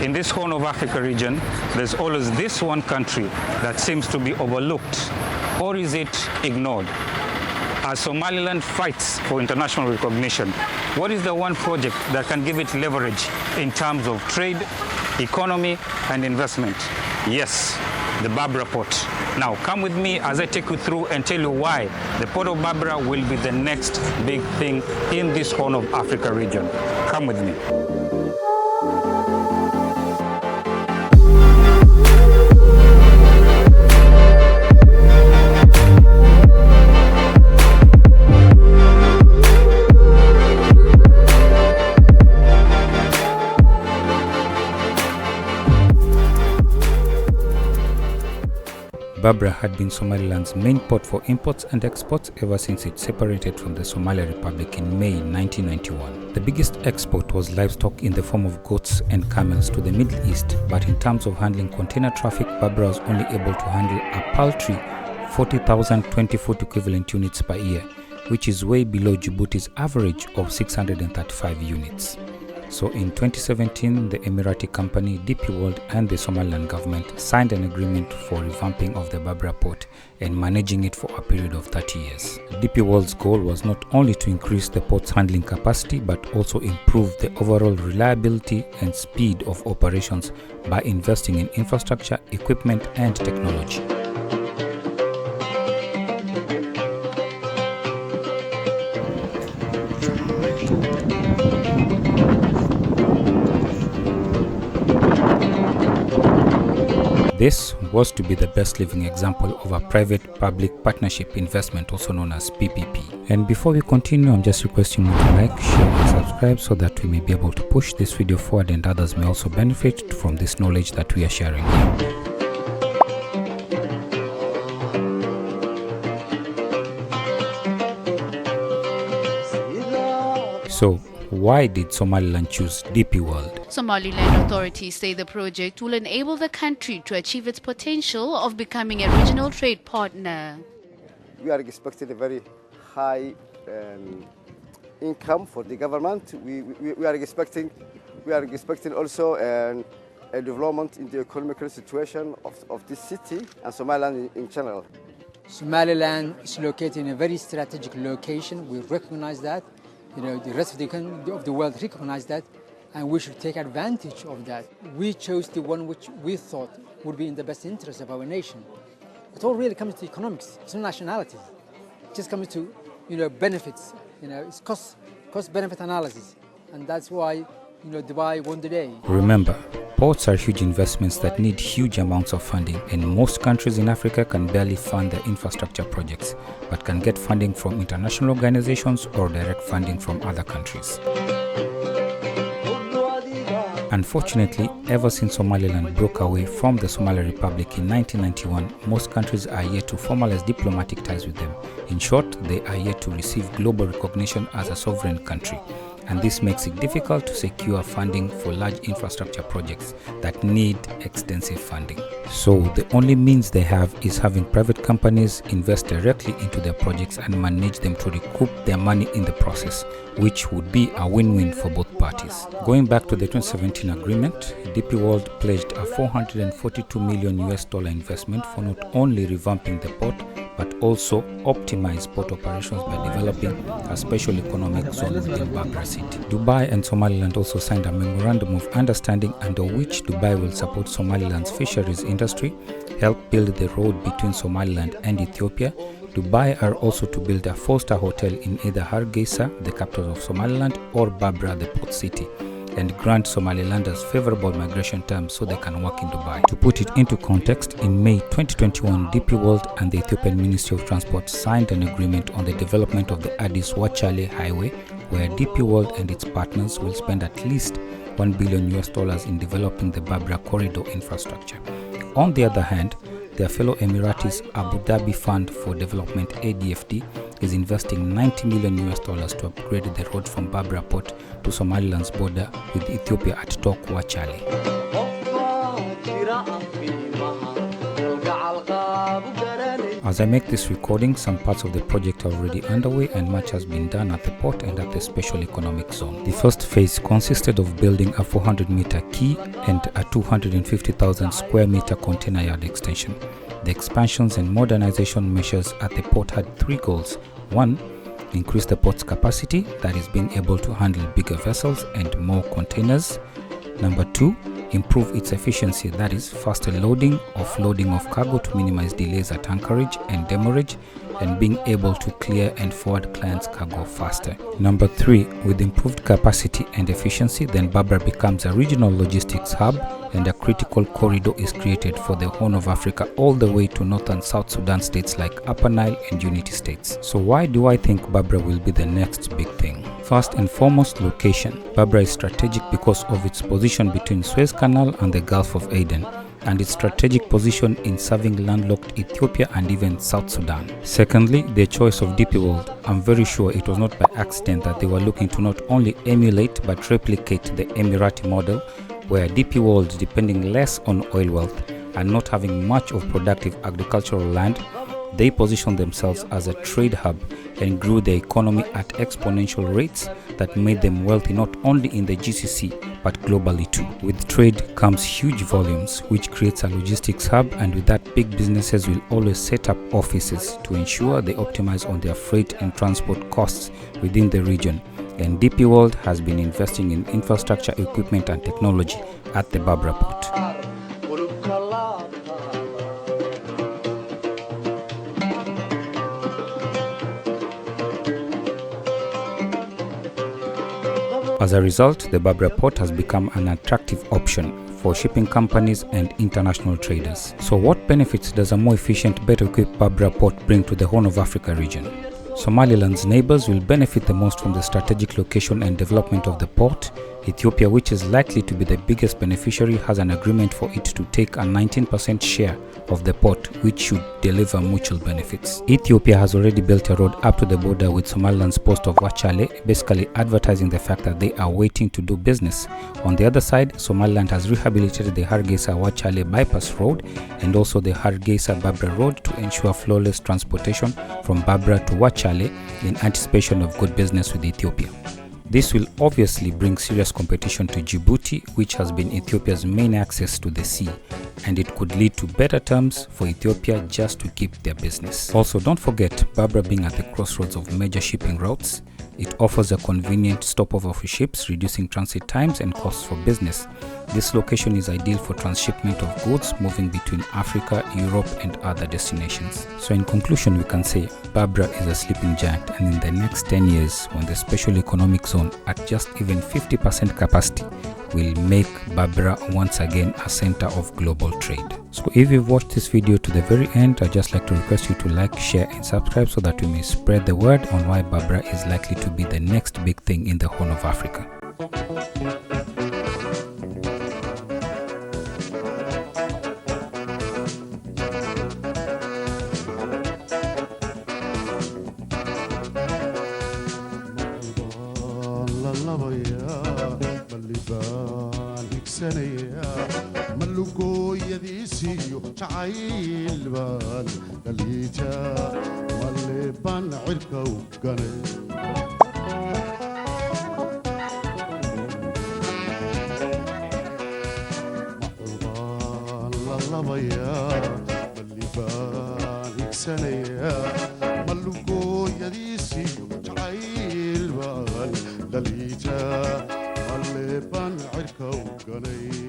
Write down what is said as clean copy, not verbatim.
In this Horn of Africa region, there's always this one country that seems to be overlooked, or is it ignored? As Somaliland fights for international recognition, what is the one project that can give it leverage in terms of trade, economy, and investment? Yes, the Berbera port. Now, come with me as I take you through and tell you why the port of Berbera will be the next big thing in this Horn of Africa region. Come with me. Berbera had been Somaliland's main port for imports and exports ever since it separated from the Somali Republic in May 1991. The biggest export was livestock in the form of goats and camels to the Middle East, but in terms of handling container traffic, Berbera was only able to handle a paltry 40,000 20-foot equivalent units per year, which is way below Djibouti's average of 635 units. So in 2017, the Emirati company DP World and the Somaliland government signed an agreement for revamping of the Berbera port and managing it for a period of 30 years. DP World's goal was not only to increase the port's handling capacity but also improve the overall reliability and speed of operations by investing in infrastructure, equipment and technology. This was to be the best living example of a private-public partnership investment, also known as PPP. And before we continue, I'm just requesting you to like, share and subscribe so that we may be able to push this video forward and others may also benefit from this knowledge that we are sharing. So, why did Somaliland choose DP World? Somaliland authorities say the project will enable the country to achieve its potential of becoming a regional trade partner. We are expecting a very high income for the government. We are expecting also a development in the economical situation of this city and Somaliland in general. Somaliland is located in a very strategic location. We recognize that. The rest of the world recognize that, and we should take advantage of that. We chose the one which we thought would be in the best interest of our nation. It all really comes to economics. It's not nationality. It just comes to, benefits. It's cost-benefit analysis, and that's why, Dubai won the day. Remember, ports are huge investments that need huge amounts of funding, and most countries in Africa can barely fund their infrastructure projects, but can get funding from international organizations or direct funding from other countries. Unfortunately, ever since Somaliland broke away from the Somali Republic in 1991, most countries are yet to formalize diplomatic ties with them. In short, they are yet to receive global recognition as a sovereign country. And this makes it difficult to secure funding for large infrastructure projects that need extensive funding. So the only means they have is having private companies invest directly into their projects and manage them to recoup their money in the process, which would be a win-win for both parties. Going back to the 2017 agreement, DP World pledged a $442 million investment for not only revamping the port, but also optimize port operations by developing a special economic zone within Berbera City. Dubai and Somaliland also signed a memorandum of understanding under which Dubai will support Somaliland's fisheries industry, help build the road between Somaliland and Ethiopia. Dubai are also to build a 4-star hotel in either Hargeisa, the capital of Somaliland, or Berbera, the port city, and grant Somalilanders favorable migration terms so they can work in Dubai. To put it into context, in May 2021, DP World and the Ethiopian Ministry of Transport signed an agreement on the development of the Addis-Wachale Highway, where DP World and its partners will spend at least $1 billion in developing the Berbera corridor infrastructure. On the other hand, their fellow Emiratis Abu Dhabi Fund for Development ADFD is investing $90 million to upgrade the road from Berbera port to Somaliland's border with Ethiopia at Tok Wachale. As I make this recording, some parts of the project are already underway and much has been done at the port and at the special economic zone. The first phase consisted of building a 400-meter quay and a 250,000 square meter container yard extension. The expansions and modernization measures at the port had three goals. One, increase the port's capacity, that is being able to handle bigger vessels and more containers. Number two, improve its efficiency, that is faster loading, offloading of cargo to minimize delays at anchorage and demurrage, and being able to clear and forward clients' cargo faster. Number three, with improved capacity and efficiency, then Berbera becomes a regional logistics hub and a critical corridor is created for the Horn of Africa all the way to North and South Sudan states like Upper Nile and Unity states. So why do I think Berbera will be the next big thing? First and foremost, location. Berbera is strategic because of its position between Suez Canal and the Gulf of Aden, and its strategic position in serving landlocked Ethiopia and even South Sudan. Secondly, the choice of DP World. I'm very sure it was not by accident that they were looking to not only emulate but replicate the Emirati model, where DP World, depending less on oil wealth and not having much of productive agricultural land, they positioned themselves as a trade hub and grew their economy at exponential rates that made them wealthy not only in the GCC but globally too. With trade comes huge volumes, which creates a logistics hub, and with that big businesses will always set up offices to ensure they optimize on their freight and transport costs within the region. And DP World has been investing in infrastructure, equipment and technology at the Berbera port. As a result, the Berbera port has become an attractive option for shipping companies and international traders. So what benefits does a more efficient, better equipped Berbera port bring to the Horn of Africa region? Somaliland's neighbors will benefit the most from the strategic location and development of the port. Ethiopia, which is likely to be the biggest beneficiary, has an agreement for it to take a 19% share of the port, which should deliver mutual benefits. Ethiopia has already built a road up to the border with Somaliland's post of Wachale, basically advertising the fact that they are waiting to do business. On the other side, Somaliland has rehabilitated the Hargeisa-Wachale bypass road and also the Hargeisa-Berbera road to ensure flawless transportation from Berbera to Wachale in anticipation of good business with Ethiopia. This will obviously bring serious competition to Djibouti, which has been Ethiopia's main access to the sea, and it could lead to better terms for Ethiopia just to keep their business. Also, don't forget, Berbera being at the crossroads of major shipping routes, it offers a convenient stopover for ships, reducing transit times and costs for business. This location is ideal for transshipment of goods moving between Africa, Europe and other destinations. So in conclusion, we can say Berbera is a sleeping giant, and in the next 10 years, when the special economic zone at just even 50% capacity will make Berbera once again a center of global trade. So if you've watched this video to the very end, I'd just like to request you to like, share and subscribe so that we may spread the word on why Berbera is likely to be the next big thing in the Horn of Africa. ملقو يديسيو تعايل بان دليتا ملي بان عركو قني الله بيا ملي بان يكسنيا ملقو يديسيو تعايل بان دليتا ملي بان عركو قني